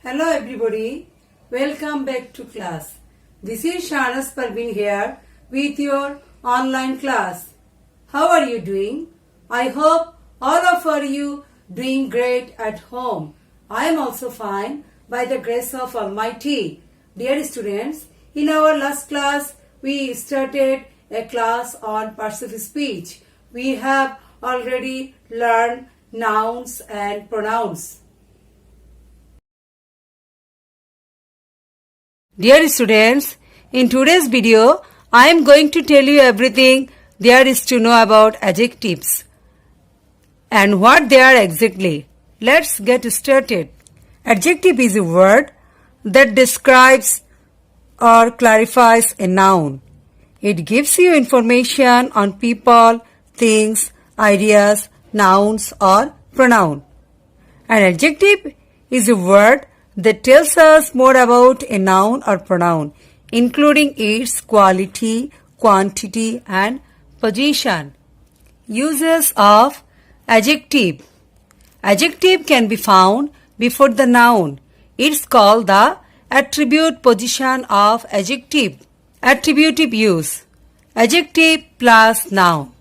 Hello everybody, welcome back to class. This is Shahnaz Parveen here with your online class. How are you doing? I hope all of you doing great at home. I am also fine by the grace of Almighty. Dear students, in our last class we started a class on parts of speech. We have already learned nouns and pronouns. Dear students, in today's video, I am going to tell you everything there is to know about adjectives and what they are exactly. Let's get started. Adjective is a word that describes or clarifies a noun. It gives you information on people, things, ideas, nouns or pronoun. An adjective is a word that tells us more about a noun or pronoun, including its quality, quantity, and position. Uses of adjective. Adjective can be found before the noun. It's called the attribute position of adjective. Attributive use. Adjective plus noun.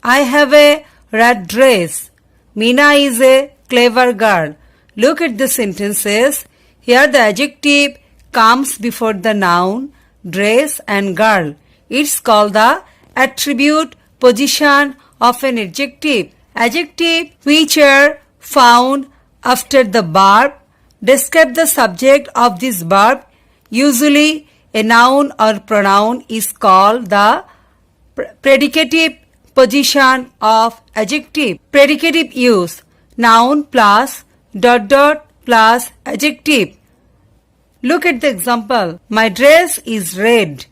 I have a red dress. Meena is a clever girl. Look at the sentences. Here the adjective comes before the noun, dress and girl. It's called the attribute position of an adjective. Adjective which are found after the verb describe the subject of this verb. Usually a noun or pronoun is called the predicative position of adjective. Predicative use. Noun plus ... plus adjective. Look at the example. My dress is red.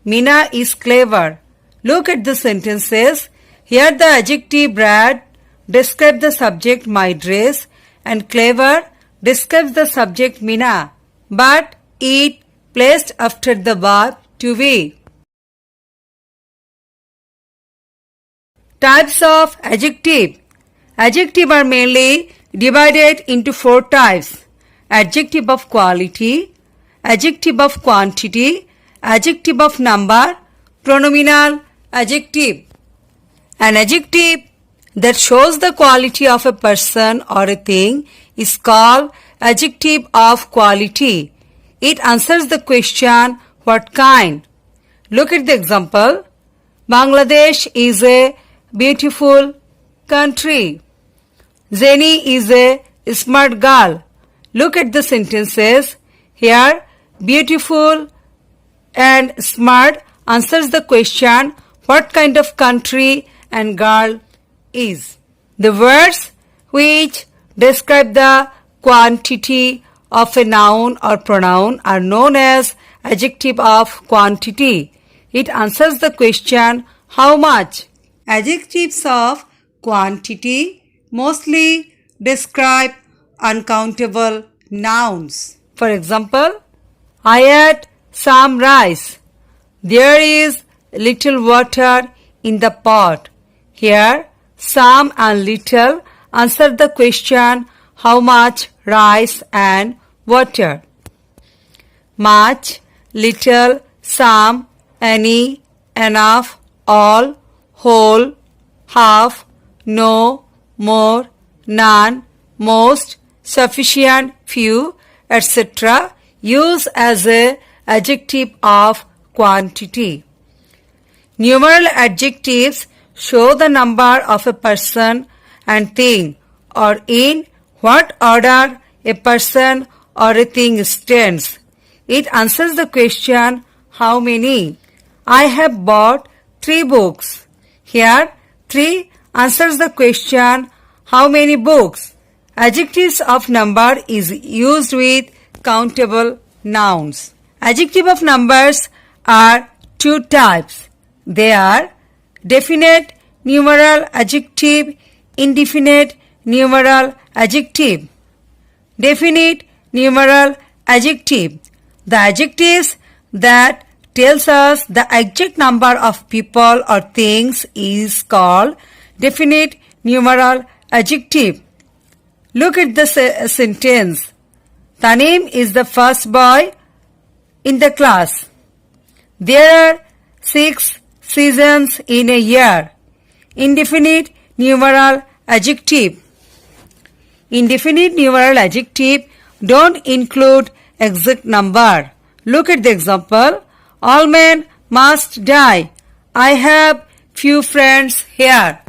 Meena is clever. Look at the sentences. Here the adjective red describes the subject my dress and clever describes the subject Meena, but it placed after the verb to be. Types of adjective. Adjective are mainly divided into 4 types. Adjective of quality, adjective of quantity, adjective of number, pronominal adjective. An adjective that shows the quality of a person or a thing is called adjective of quality. It answers the question, what kind? Look at the example. Bangladesh is a beautiful country. Jenny is a smart girl. Look at the sentences. Here, beautiful and smart answers the question, what kind of country and girl is. The words which describe the quantity of a noun or pronoun are known as adjective of quantity. It answers the question, how much? Adjectives of quantity mostly describe uncountable nouns. For example, I ate some rice. There is little water in the pot. Here, some and little answer the question, how much rice and water. Much, little, some, any, enough, all, whole, half, no, more, none, most, sufficient, few, etc. use as a adjective of quantity. Numeral adjectives show the number of a person and thing or in what order a person or a thing stands. It answers the question, how many? I have bought 3 books. Here, 3 answers the question, how many books? Adjectives of number is used with countable nouns. Adjective of numbers are 2 types. They are definite numeral adjective, indefinite numeral adjective. Definite numeral adjective. The adjectives that tells us the exact number of people or things is called definite numeral adjective. Look at the sentence. Tanim is the first boy in the class. There are 6 seasons in a year. Indefinite numeral adjective. Indefinite numeral adjective don't include exact number. Look at the example. All men must die. I have few friends here.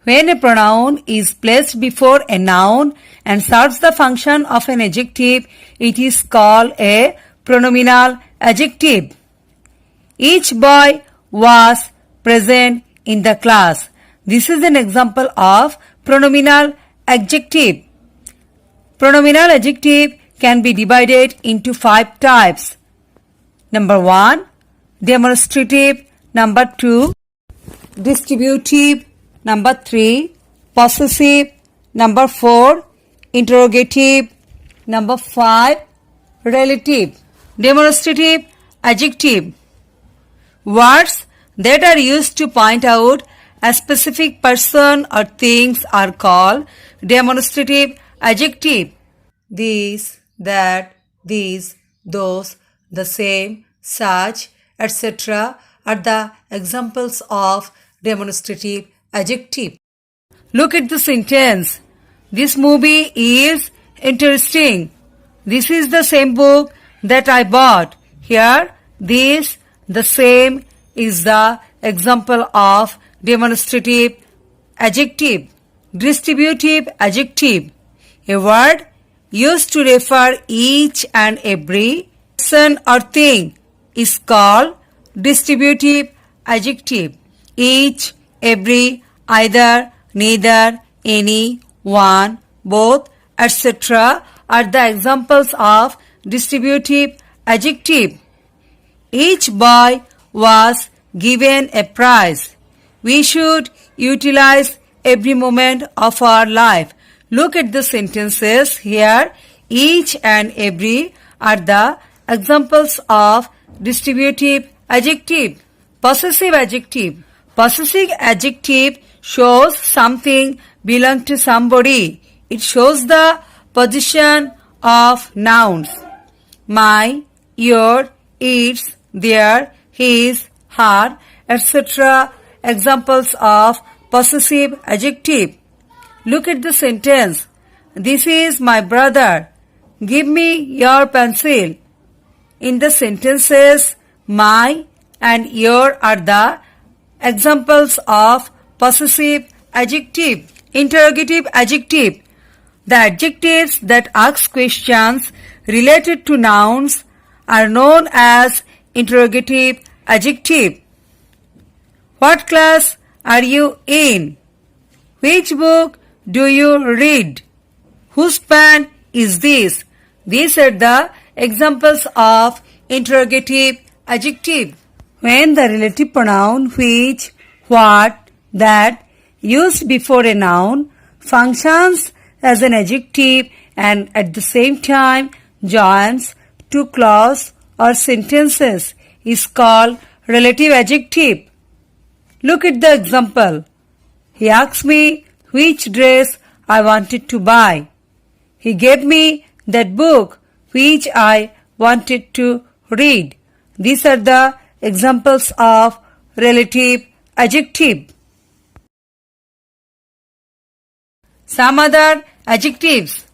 When a pronoun is placed before a noun and serves the function of an adjective, it is called a pronominal adjective. Each boy was present in the class. This is an example of pronominal adjective. Pronominal adjective can be divided into 5 types. Number 1, demonstrative. Number 2, distributive. Number 3, possessive. Number 4, interrogative. Number 5, relative. Demonstrative adjective. Words that are used to point out a specific person or things are called demonstrative adjective. These, that, these, those, the same, such, etc. are the examples of demonstrative adjective. Look at the sentence. This movie is interesting. This is the same book that I bought. Here, this, the same is the example of demonstrative adjective. Distributive adjective. A word used to refer each and every person or thing is called distributive adjective. Each, every, either, neither, any, one, both, etc. are the examples of distributive adjective. Each boy was given a prize. We should utilize every moment of our life. Look at the sentences here. Each and every are the examples of distributive adjective. Possessive adjective. Possessive adjective shows something belongs to somebody. It shows the position of nouns. My, your, its, their, his, her, etc. examples of possessive adjective. Look at the sentence. This is my brother. Give me your pencil. In the sentences, my and your are the examples of possessive adjective. Interrogative adjective. The adjectives that ask questions related to nouns are known as interrogative adjective. What class are you in? Which book do you read? Whose pen is this? These are the examples of interrogative adjective. When the relative pronoun which, what, that used before a noun functions as an adjective and at the same time joins two clauses or sentences is called relative adjective. Look at the example. He asked me which dress I wanted to buy. He gave me that book which I wanted to read. These are the examples of relative adjective. Some other adjectives.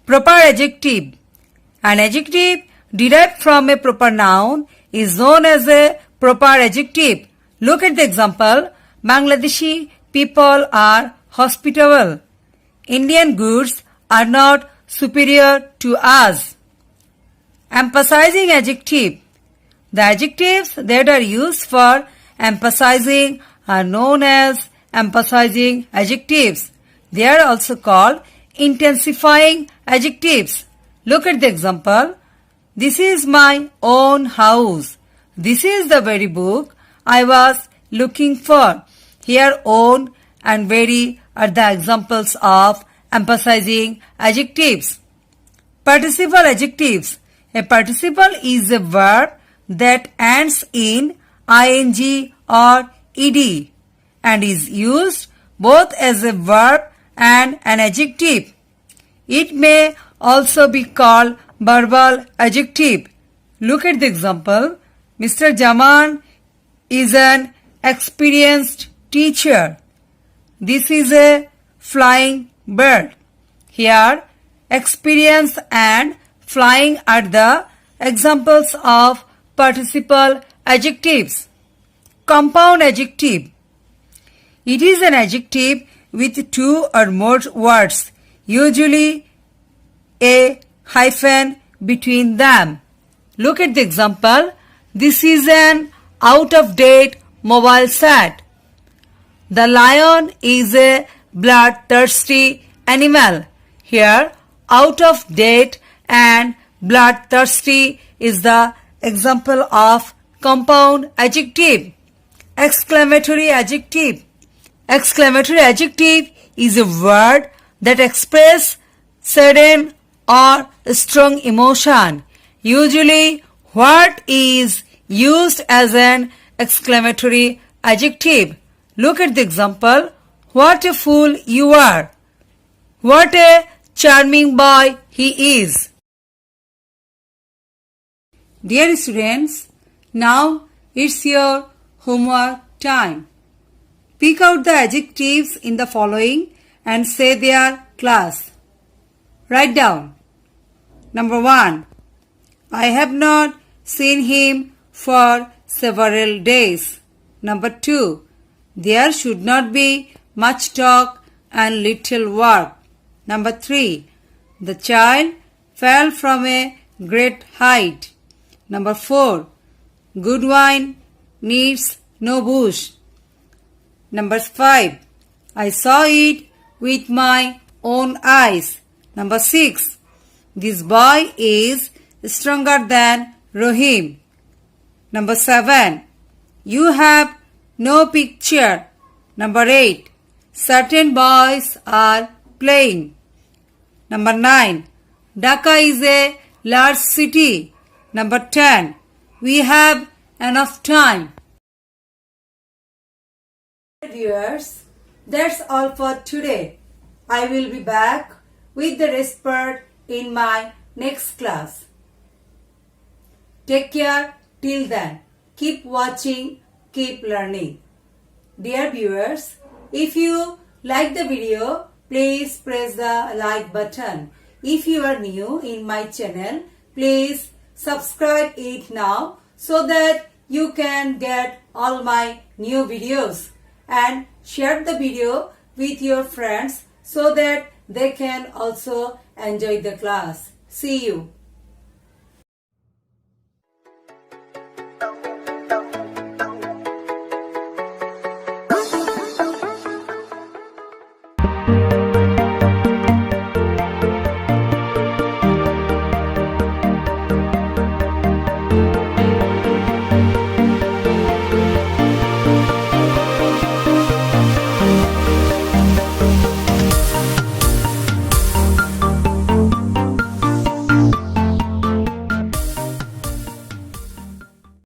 Proper adjective. An adjective derived from a proper noun is known as a proper adjective. Look at the example. Bangladeshi people are hospitable. Indian goods are not superior to us. Emphasizing adjective. The adjectives that are used for emphasizing are known as emphasizing adjectives. They are also called intensifying adjectives. Look at the example. This is my own house. This is the very book I was looking for. Here own and very are the examples of emphasizing adjectives. Participle adjectives. A participle is a verb that ends in ing or ed and is used both as a verb and an adjective. It may also be called verbal adjective. Look at the example. Mr. Jaman is an experienced teacher. This is a flying bird. Here, experience and flying are the examples of participle adjectives. Compound adjective. It is an adjective with two or more words, usually a hyphen between them. Look at the example. This is an out-of-date mobile set. The lion is a bloodthirsty animal. Here, out-of-date and bloodthirsty is the example of compound adjective. Exclamatory adjective. Exclamatory adjective is a word that expresses sudden or strong emotion. Usually, what is used as an exclamatory adjective? Look at the example. What a fool you are. What a charming boy he is. Dear students, now it's your homework time. Pick out the adjectives in the following and say their class. Write down. Number 1. I have not seen him for several days. Number 2. There should not be much talk and little work. Number 3. The child fell from a great height. Number 4. Good wine needs no bush. Number 5. I saw it with my own eyes. Number 6. This boy is stronger than Rohim. Number 7. You have no picture. Number 8. Certain boys are playing. Number 9. Dhaka is a large city. Number 10. We have enough time. Viewers, that's all for today. I will be back with the rest part in my next class. Take care till then. Keep watching, keep learning. Dear viewers, if you like the video, please press the like button. If you are new in my channel, please subscribe it now so that you can get all my new videos, and share the video with your friends so that they can also enjoy the class. See you.